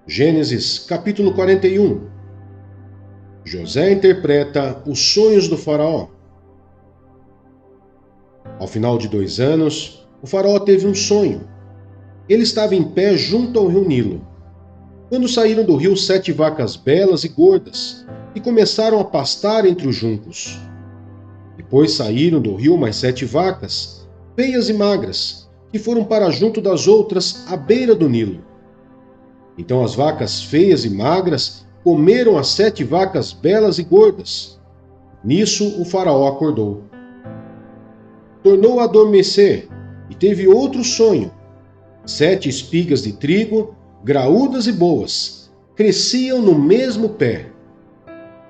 Gênesis capítulo 41. José interpreta os sonhos do faraó. Ao final de 2 anos, o faraó teve um sonho. Ele estava em pé junto ao rio Nilo. Quando saíram do rio 7 vacas belas e gordas, e começaram a pastar entre os juncos. Depois saíram do rio mais 7 vacas, feias e magras, que foram para junto das outras à beira do Nilo. Então as vacas feias e magras comeram as 7 vacas belas e gordas. Nisso o faraó acordou. Tornou a adormecer e teve outro sonho. 7 espigas de trigo, graúdas e boas, cresciam no mesmo pé.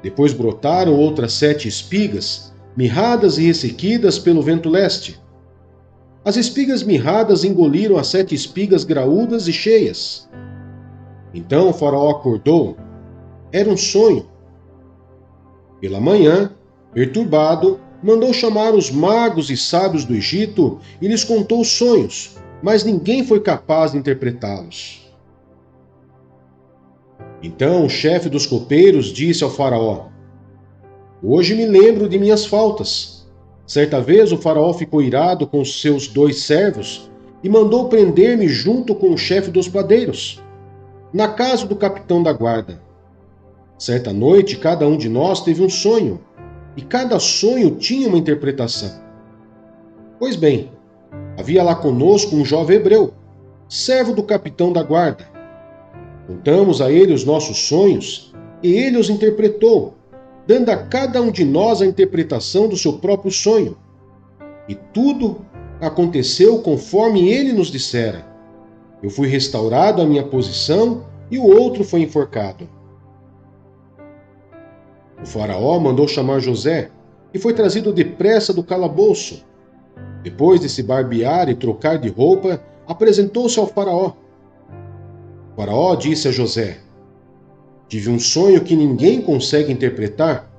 Depois brotaram outras 7 espigas, mirradas e ressequidas pelo vento leste. As espigas mirradas engoliram as 7 espigas graúdas e cheias. Então o faraó acordou. Era um sonho. Pela manhã, perturbado, mandou chamar os magos e sábios do Egito e lhes contou os sonhos, mas ninguém foi capaz de interpretá-los. Então o chefe dos copeiros disse ao faraó: Hoje me lembro de minhas faltas. Certa vez o faraó ficou irado com os seus 2 servos e mandou prender-me junto com o chefe dos padeiros, na casa do capitão da guarda. Certa noite, cada um de nós teve um sonho, e cada sonho tinha uma interpretação. Pois bem, havia lá conosco um jovem hebreu, servo do capitão da guarda. Contamos a ele os nossos sonhos, e ele os interpretou, dando a cada um de nós a interpretação do seu próprio sonho. E tudo aconteceu conforme ele nos dissera. Eu fui restaurado à minha posição e o outro foi enforcado. O faraó mandou chamar José e foi trazido depressa do calabouço. Depois de se barbear e trocar de roupa, apresentou-se ao faraó. O faraó disse a José: Tive um sonho que ninguém consegue interpretar,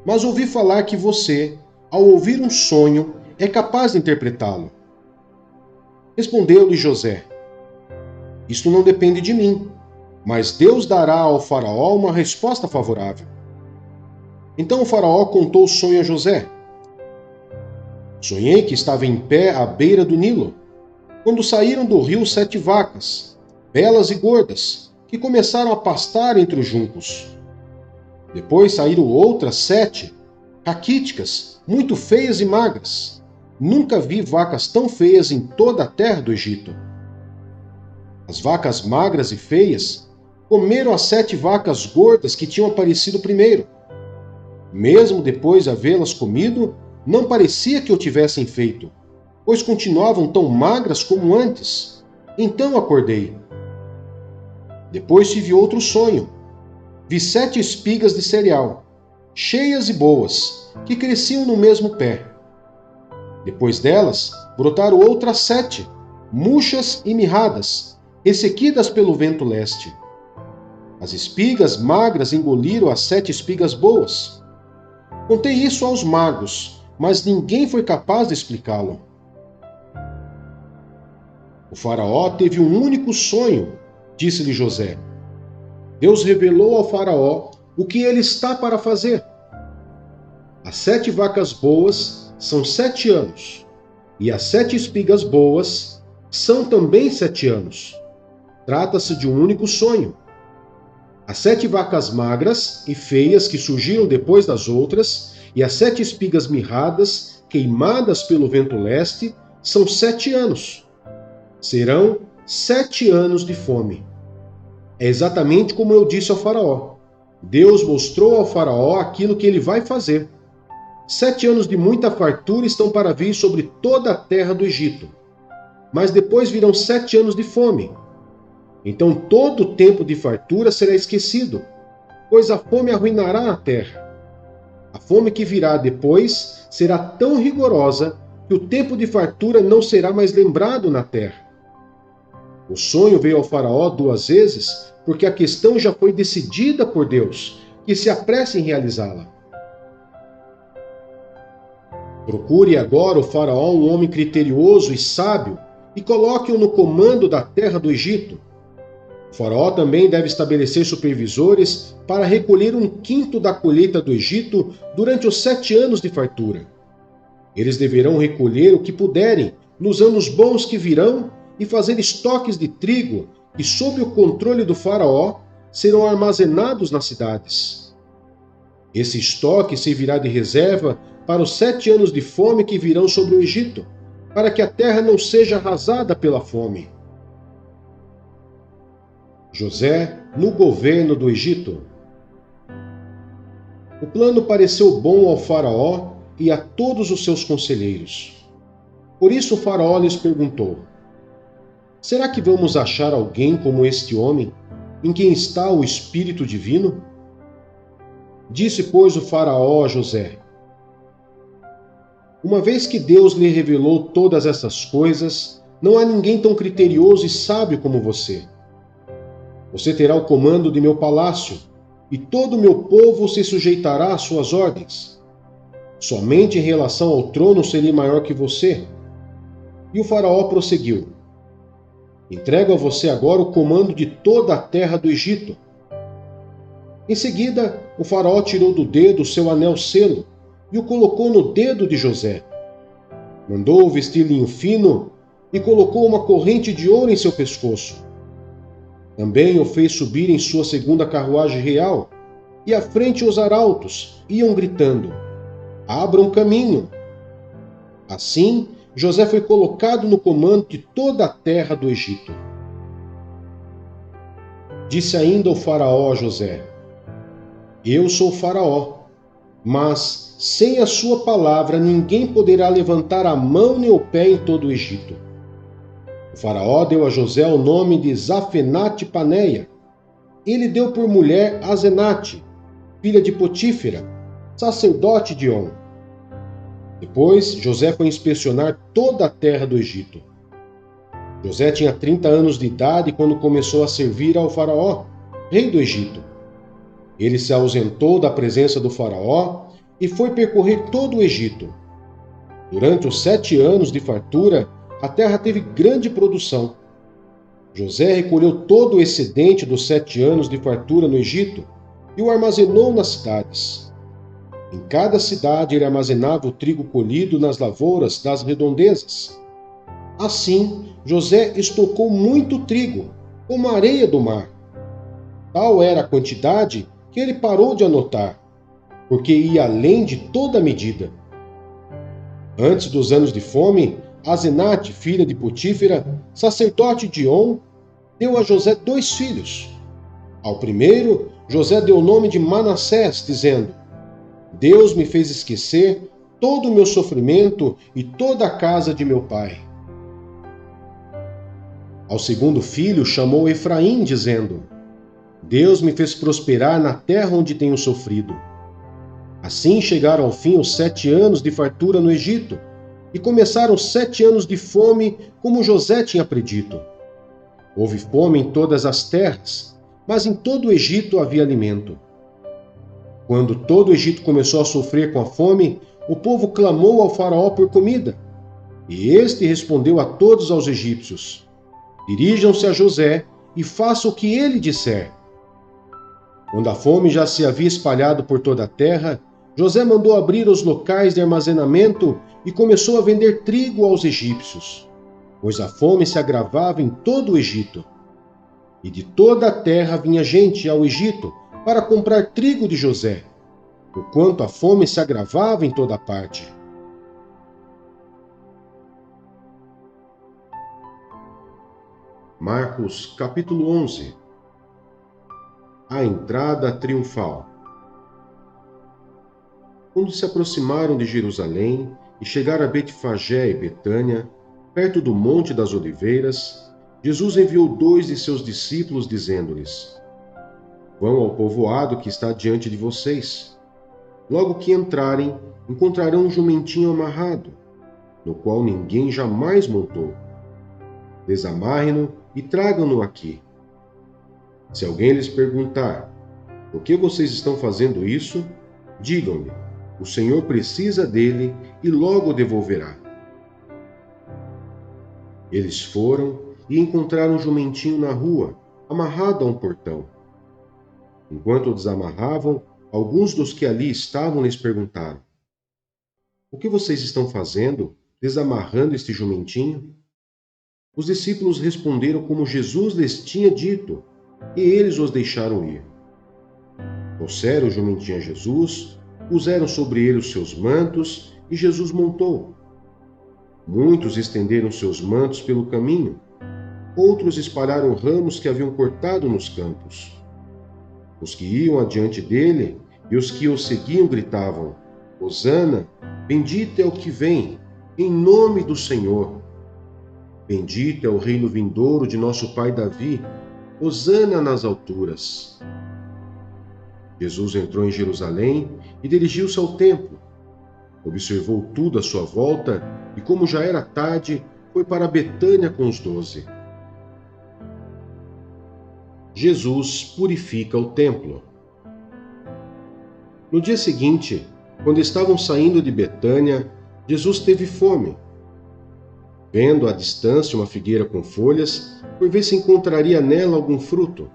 mas ouvi falar que você, ao ouvir um sonho, é capaz de interpretá-lo. Respondeu-lhe José: Isto não depende de mim, mas Deus dará ao faraó uma resposta favorável. Então o faraó contou o sonho a José. Sonhei que estava em pé à beira do Nilo, quando saíram do rio 7 vacas, belas e gordas, que começaram a pastar entre os juncos. Depois saíram outras 7, raquíticas, muito feias e magras. Nunca vi vacas tão feias em toda a terra do Egito. As vacas magras e feias comeram as 7 vacas gordas que tinham aparecido primeiro. Mesmo depois de havê-las comido, não parecia que o tivessem feito, pois continuavam tão magras como antes. Então acordei. Depois tive outro sonho. Vi 7 espigas de cereal, cheias e boas, que cresciam no mesmo pé. Depois delas, brotaram outras 7, murchas e mirradas, ressequidas pelo vento leste. As espigas magras engoliram as 7 espigas boas. Contei isso aos magos, mas ninguém foi capaz de explicá-lo. O faraó teve um único sonho, disse-lhe José. Deus revelou ao faraó o que ele está para fazer. As 7 vacas boas são 7 anos, e as 7 espigas boas são também 7 anos. Trata-se de um único sonho. As 7 vacas magras e feias que surgiram depois das outras, e as 7 espigas mirradas, queimadas pelo vento leste, são 7 anos. Serão 7 anos de fome. É exatamente como eu disse ao faraó. Deus mostrou ao faraó aquilo que ele vai fazer. 7 anos de muita fartura estão para vir sobre toda a terra do Egito. Mas depois virão 7 anos de fome. Então todo o tempo de fartura será esquecido, pois a fome arruinará a terra. A fome que virá depois será tão rigorosa que o tempo de fartura não será mais lembrado na terra. O sonho veio ao faraó 2 vezes, porque a questão já foi decidida por Deus, que se apresse em realizá-la. Procure agora o faraó um homem criterioso e sábio e coloque-o no comando da terra do Egito. O faraó também deve estabelecer supervisores para recolher 1/5 da colheita do Egito durante os 7 anos de fartura. Eles deverão recolher o que puderem nos anos bons que virão e fazer estoques de trigo que, sob o controle do faraó, serão armazenados nas cidades. Esse estoque servirá de reserva para os 7 anos de fome que virão sobre o Egito, para que a terra não seja arrasada pela fome. José no governo do Egito. O plano pareceu bom ao faraó e a todos os seus conselheiros. Por isso o faraó lhes perguntou: será que vamos achar alguém como este homem, em quem está o Espírito Divino? Disse, pois, o faraó a José: uma vez que Deus lhe revelou todas essas coisas, não há ninguém tão criterioso e sábio como você. Você terá o comando de meu palácio, e todo o meu povo se sujeitará às suas ordens. Somente em relação ao trono serei maior que você. E o faraó prosseguiu: entrego a você agora o comando de toda a terra do Egito. Em seguida, o faraó tirou do dedo o seu anel-selo e o colocou no dedo de José. Mandou vestir linho fino e colocou uma corrente de ouro em seu pescoço. Também o fez subir em sua segunda carruagem real, e à frente os arautos iam gritando: abram caminho! Assim, José foi colocado no comando de toda a terra do Egito. Disse ainda o faraó a José: eu sou o faraó, mas sem a sua palavra ninguém poderá levantar a mão nem o pé em todo o Egito. O faraó deu a José o nome de Zafenate-Paneia. Ele deu por mulher Asenate, filha de Potífera, sacerdote de On. Depois, José foi inspecionar toda a terra do Egito. José tinha 30 anos de idade quando começou a servir ao faraó, rei do Egito. Ele se ausentou da presença do faraó e foi percorrer todo o Egito. Durante os 7 anos de fartura, a terra teve grande produção. José recolheu todo o excedente dos 7 anos de fartura no Egito e o armazenou nas cidades. Em cada cidade ele armazenava o trigo colhido nas lavouras das redondezas. Assim, José estocou muito trigo, como a areia do mar. Tal era a quantidade que ele parou de anotar, porque ia além de toda a medida. Antes dos anos de fome, Asenate, filha de Potífera, sacerdote de On, deu a José 2 filhos. Ao primeiro, José deu o nome de Manassés, dizendo: Deus me fez esquecer todo o meu sofrimento e toda a casa de meu pai. Ao segundo filho, chamou Efraim, dizendo: Deus me fez prosperar na terra onde tenho sofrido. Assim chegaram ao fim os 7 anos de fartura no Egito, e começaram 7 anos de fome, como José tinha predito. Houve fome em todas as terras, mas em todo o Egito havia alimento. Quando todo o Egito começou a sofrer com a fome, o povo clamou ao faraó por comida. E este respondeu a todos os egípcios: dirijam-se a José e façam o que ele disser. Quando a fome já se havia espalhado por toda a terra, José mandou abrir os locais de armazenamento e começou a vender trigo aos egípcios, pois a fome se agravava em todo o Egito. E de toda a terra vinha gente ao Egito para comprar trigo de José, porquanto a fome se agravava em toda parte. Marcos capítulo 11. A entrada triunfal. Quando se aproximaram de Jerusalém e chegaram a Betfagé e Betânia, perto do Monte das Oliveiras, Jesus enviou 2 de seus discípulos, dizendo-lhes: Vão ao povoado que está diante de vocês. Logo que entrarem, encontrarão um jumentinho amarrado, no qual ninguém jamais montou. Desamarrem-no e tragam-no aqui. Se alguém lhes perguntar: por que vocês estão fazendo isso? Digam-lhe: o Senhor precisa dele e logo o devolverá. Eles foram e encontraram um jumentinho na rua, amarrado a um portão. Enquanto o desamarravam, alguns dos que ali estavam lhes perguntaram: O que vocês estão fazendo, desamarrando este jumentinho? Os discípulos responderam como Jesus lhes tinha dito, e eles os deixaram ir. Trouxeram o jumentinho a Jesus, puseram sobre ele os seus mantos, e Jesus montou. Muitos estenderam seus mantos pelo caminho, outros espalharam ramos que haviam cortado nos campos. Os que iam adiante dele e os que o seguiam gritavam: Hosana, bendito é o que vem, em nome do Senhor. Bendito é o reino vindouro de nosso pai Davi, Hosana nas alturas. Jesus entrou em Jerusalém e dirigiu-se ao templo. Observou tudo à sua volta e, como já era tarde, foi para Betânia com os 12. Jesus purifica o templo. No dia seguinte, quando estavam saindo de Betânia, Jesus teve fome. Vendo à distância uma figueira com folhas, foi ver se encontraria nela algum fruto.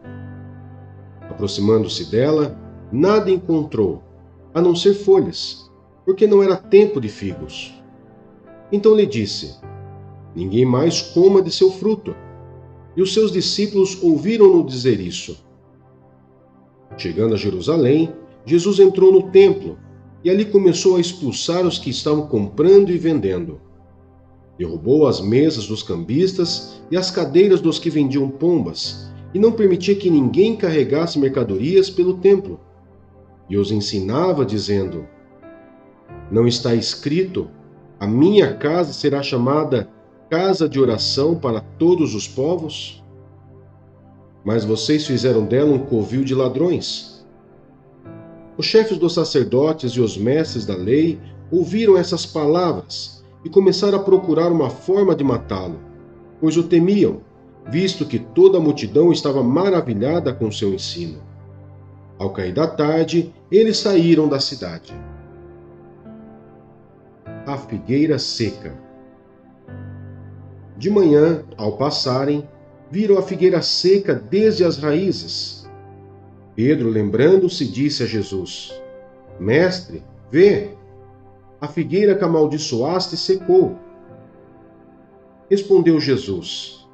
Aproximando-se dela, nada encontrou, a não ser folhas, porque não era tempo de figos. Então lhe disse: Ninguém mais coma de seu fruto. E os seus discípulos ouviram-no dizer isso. Chegando a Jerusalém, Jesus entrou no templo e ali começou a expulsar os que estavam comprando e vendendo. Derrubou as mesas dos cambistas e as cadeiras dos que vendiam pombas, e não permitia que ninguém carregasse mercadorias pelo templo. E os ensinava, dizendo: Não está escrito: A minha casa será chamada casa de oração para todos os povos? Mas vocês fizeram dela um covil de ladrões. Os chefes dos sacerdotes e os mestres da lei ouviram essas palavras e começaram a procurar uma forma de matá-lo, pois o temiam, visto que toda a multidão estava maravilhada com seu ensino. Ao cair da tarde, eles saíram da cidade. A figueira seca. De manhã, ao passarem, viram a figueira seca desde as raízes. Pedro, lembrando-se, disse a Jesus: Mestre, vê, a figueira que amaldiçoaste secou. Respondeu Jesus: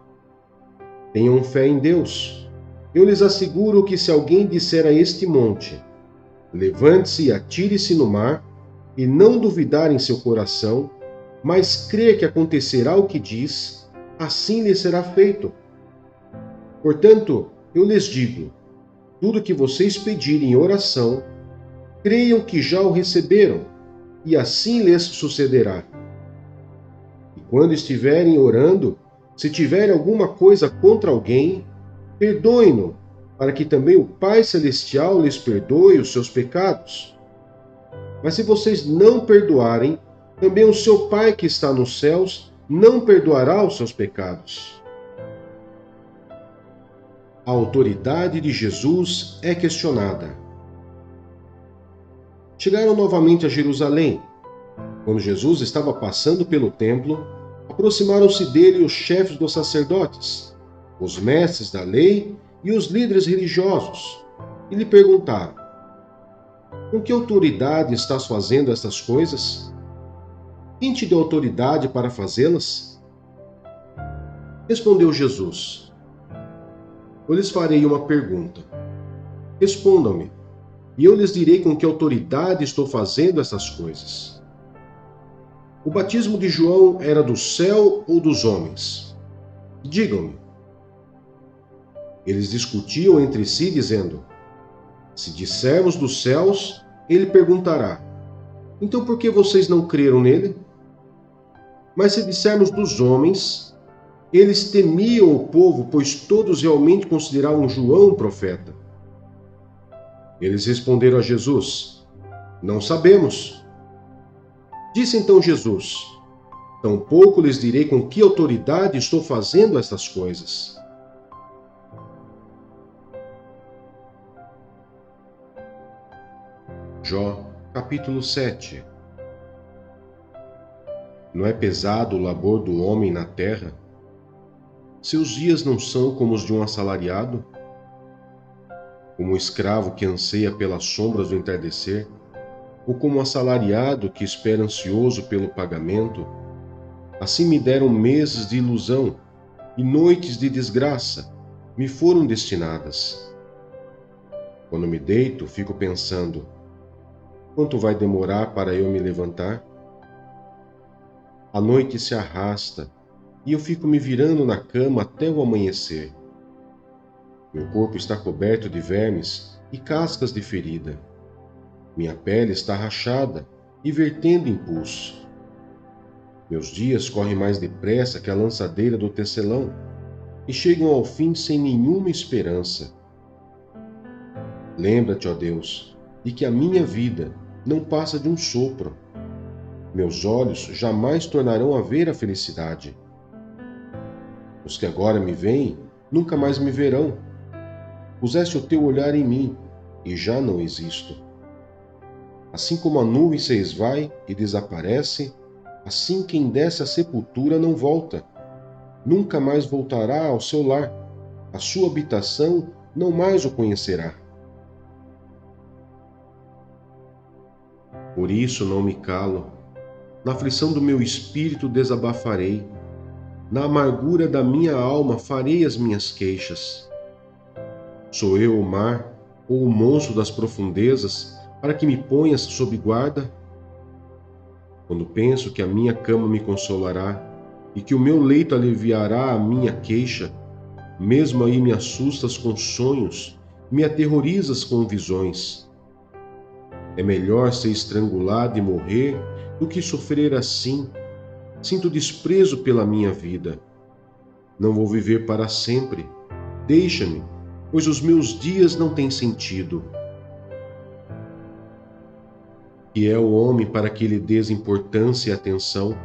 Tenham fé em Deus. Eu lhes asseguro que se alguém disser a este monte: Levante-se e atire-se no mar, e não duvidar em seu coração, mas crer que acontecerá o que diz, assim lhe será feito. Portanto, eu lhes digo: tudo que vocês pedirem em oração, creiam que já o receberam, e assim lhes sucederá. E quando estiverem orando, se tiverem alguma coisa contra alguém, perdoem-no, para que também o Pai Celestial lhes perdoe os seus pecados. Mas se vocês não perdoarem, também o seu Pai que está nos céus não perdoará os seus pecados. A autoridade de Jesus é questionada. Chegaram novamente a Jerusalém. Quando Jesus estava passando pelo templo, aproximaram-se dele os chefes dos sacerdotes, os mestres da lei e os líderes religiosos, e lhe perguntaram: Com que autoridade estás fazendo estas coisas? Quem te deu autoridade para fazê-las? Respondeu Jesus: Eu lhes farei uma pergunta. Respondam-me, e eu lhes direi com que autoridade estou fazendo essas coisas. O batismo de João era do céu ou dos homens? Digam-me. Eles discutiam entre si, dizendo: Se dissermos dos céus, ele perguntará: Então por que vocês não creram nele? Mas se dissermos dos homens, eles temiam o povo, pois todos realmente consideravam João um profeta. Eles responderam a Jesus: Não sabemos. Disse então Jesus: Tampouco lhes direi com que autoridade estou fazendo estas coisas. Jó, capítulo 7. Não é pesado o labor do homem na terra? Seus dias não são como os de um assalariado? Como um escravo que anseia pelas sombras do entardecer, ou como um assalariado que espera ansioso pelo pagamento? Assim me deram meses de ilusão e noites de desgraça me foram destinadas. Quando me deito, fico pensando: quanto vai demorar para eu me levantar? A noite se arrasta e eu fico me virando na cama até o amanhecer. Meu corpo está coberto de vermes e cascas de ferida. Minha pele está rachada e vertendo em pus. Meus dias correm mais depressa que a lançadeira do tecelão e chegam ao fim sem nenhuma esperança. Lembra-te, ó Deus, de que a minha vida não passa de um sopro. Meus olhos jamais tornarão a ver a felicidade. Os que agora me veem nunca mais me verão. Puseste o teu olhar em mim e já não existo. Assim como a nuvem se esvai e desaparece, assim quem desce à sepultura não volta. Nunca mais voltará ao seu lar. A sua habitação não mais o conhecerá. Por isso não me calo. Na aflição do meu espírito desabafarei. Na amargura da minha alma farei as minhas queixas. Sou eu o mar ou o monstro das profundezas para que me ponhas sob guarda? Quando penso que a minha cama me consolará e que o meu leito aliviará a minha queixa, mesmo aí me assustas com sonhos, me aterrorizas com visões. É melhor ser estrangulado e morrer do que sofrer assim. Sinto desprezo pela minha vida. Não vou viver para sempre. Deixa-me, pois os meus dias não têm sentido. Que é o homem para que lhe dês importância e atenção,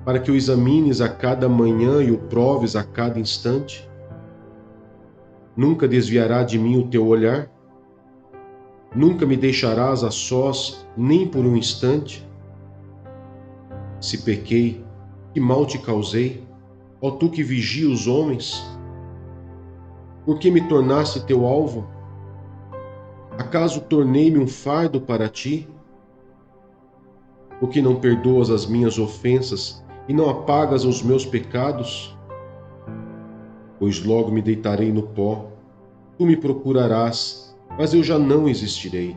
para que o examines a cada manhã e o proves a cada instante? Nunca desviará de mim o teu olhar? Nunca me deixarás a sós, nem por um instante? Se pequei, que mal te causei, ó tu que vigia os homens? Por que me tornaste teu alvo? Acaso tornei-me um fardo para ti? Por que não perdoas as minhas ofensas e não apagas os meus pecados? Pois logo me deitarei no pó, tu me procurarás, mas eu já não existirei.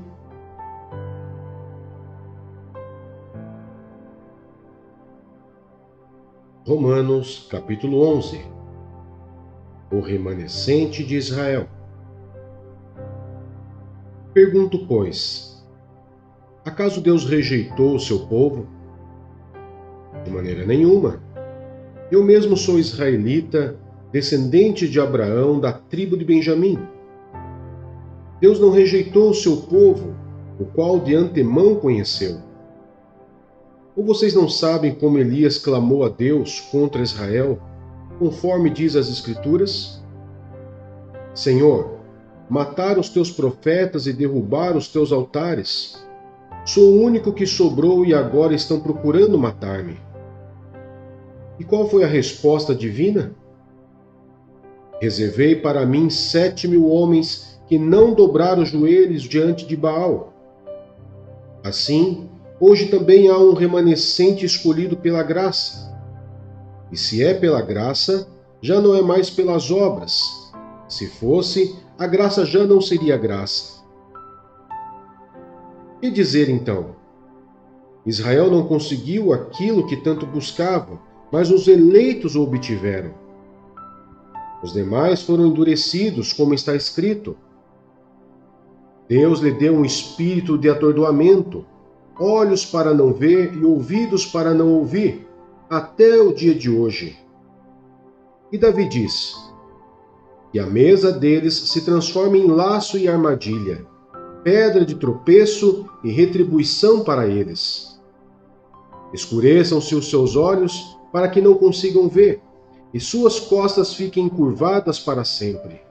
Romanos, capítulo 11. O remanescente de Israel. Pergunto, pois, acaso Deus rejeitou o seu povo? De maneira nenhuma. Eu mesmo sou israelita, descendente de Abraão, da tribo de Benjamim. Deus não rejeitou o seu povo, o qual de antemão conheceu. Ou vocês não sabem como Elias clamou a Deus contra Israel, conforme diz as Escrituras? Senhor, mataram os teus profetas e derrubaram os teus altares. Sou o único que sobrou e agora estão procurando matar-me. E qual foi a resposta divina? Reservei para mim 7.000 homens que não dobraram os joelhos diante de Baal. Assim, hoje também há um remanescente escolhido pela graça. E se é pela graça, já não é mais pelas obras. Se fosse, a graça já não seria graça. Que dizer então? Israel não conseguiu aquilo que tanto buscava, mas os eleitos o obtiveram. Os demais foram endurecidos, como está escrito. Deus lhe deu um espírito de atordoamento, olhos para não ver e ouvidos para não ouvir, até o dia de hoje. E Davi diz: que a mesa deles se transforme em laço e armadilha, pedra de tropeço e retribuição para eles. Escureçam-se os seus olhos para que não consigam ver, e suas costas fiquem encurvadas para sempre.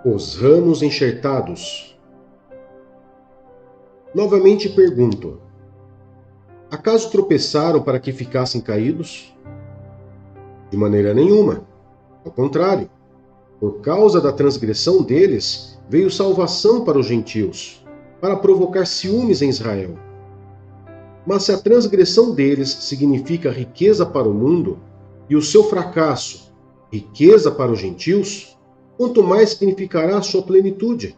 Os ramos enxertados. Novamente pergunto: acaso tropeçaram para que ficassem caídos? De maneira nenhuma. Ao contrário, por causa da transgressão deles, veio salvação para os gentios, para provocar ciúmes em Israel. Mas se a transgressão deles significa riqueza para o mundo, e o seu fracasso, riqueza para os gentios, quanto mais significará a sua plenitude?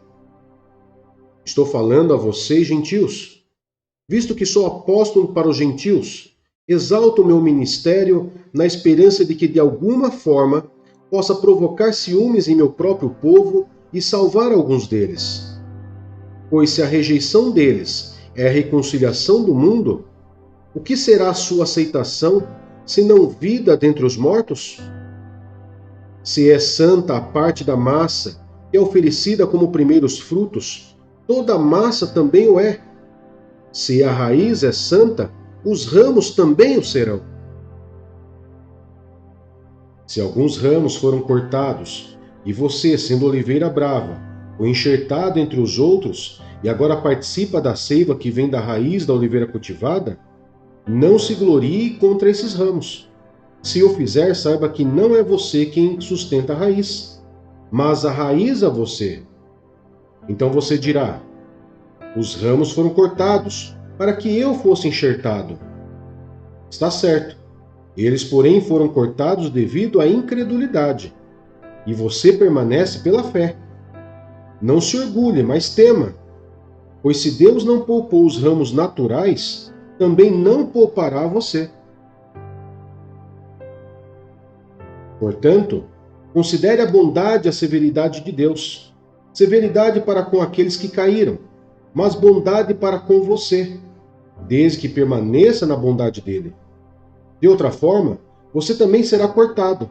Estou falando a vocês, gentios. Visto que sou apóstolo para os gentios, exalto o meu ministério na esperança de que, de alguma forma, possa provocar ciúmes em meu próprio povo e salvar alguns deles. Pois se a rejeição deles é a reconciliação do mundo, o que será a sua aceitação, senão vida dentre os mortos? Se é santa a parte da massa, que é oferecida como primeiros frutos, toda a massa também o é. Se a raiz é santa, os ramos também o serão. Se alguns ramos foram cortados, e você, sendo oliveira brava, o enxertado entre os outros, e agora participa da seiva que vem da raiz da oliveira cultivada, não se glorie contra esses ramos. Se o fizer, saiba que não é você quem sustenta a raiz, mas a raiz a você. Então você dirá: os ramos foram cortados, para que eu fosse enxertado. Está certo. Eles, porém, foram cortados devido à incredulidade, e você permanece pela fé. Não se orgulhe, mas tema, pois se Deus não poupou os ramos naturais, também não poupará você. Portanto, considere a bondade e a severidade de Deus. Severidade para com aqueles que caíram, mas bondade para com você, desde que permaneça na bondade dele. De outra forma, você também será cortado.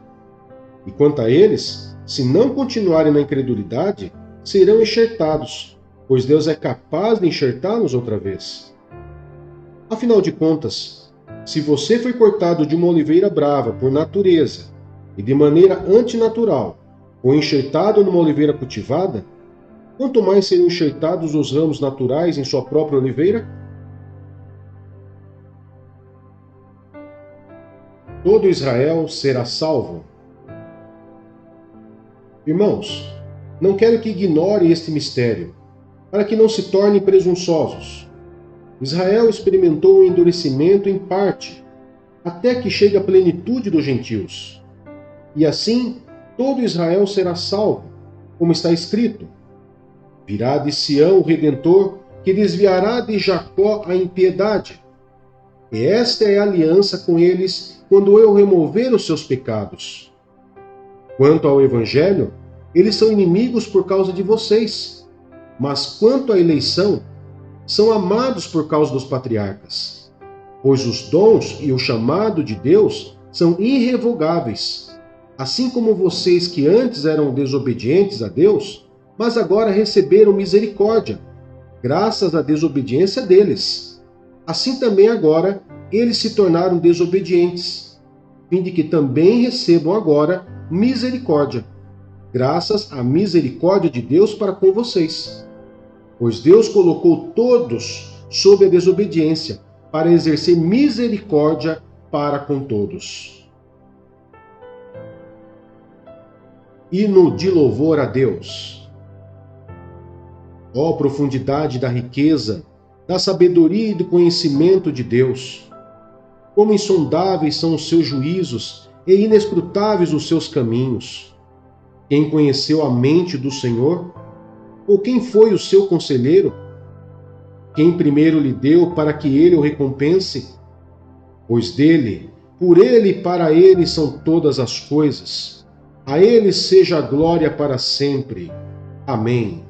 E quanto a eles, se não continuarem na incredulidade, serão enxertados, pois Deus é capaz de enxertá-los outra vez. Afinal de contas, se você foi cortado de uma oliveira brava por natureza e de maneira antinatural, ou enxertado numa oliveira cultivada, quanto mais serão enxertados os ramos naturais em sua própria oliveira? Todo Israel será salvo. Irmãos, não quero que ignore este mistério, para que não se tornem presunçosos. Israel experimentou um endurecimento em parte, até que chegue a plenitude dos gentios. E assim, todo Israel será salvo, como está escrito: virá de Sião o Redentor, que desviará de Jacó a impiedade. E esta é a aliança com eles quando eu remover os seus pecados. Quanto ao Evangelho, eles são inimigos por causa de vocês, mas quanto à eleição, são amados por causa dos patriarcas. Pois os dons e o chamado de Deus são irrevogáveis, assim como vocês que antes eram desobedientes a Deus, mas agora receberam misericórdia, graças à desobediência deles. Assim também agora eles se tornaram desobedientes, fim de que também recebam agora misericórdia, graças à misericórdia de Deus para com vocês. Pois Deus colocou todos sob a desobediência, para exercer misericórdia para com todos. Hino de louvor a Deus. Ó profundidade da riqueza, da sabedoria e do conhecimento de Deus! Como insondáveis são os seus juízos e inescrutáveis os seus caminhos! Quem conheceu a mente do Senhor? Ou quem foi o seu conselheiro? Quem primeiro lhe deu para que ele o recompense? Pois dele, por ele e para ele são todas as coisas. A ele seja a glória para sempre. Amém.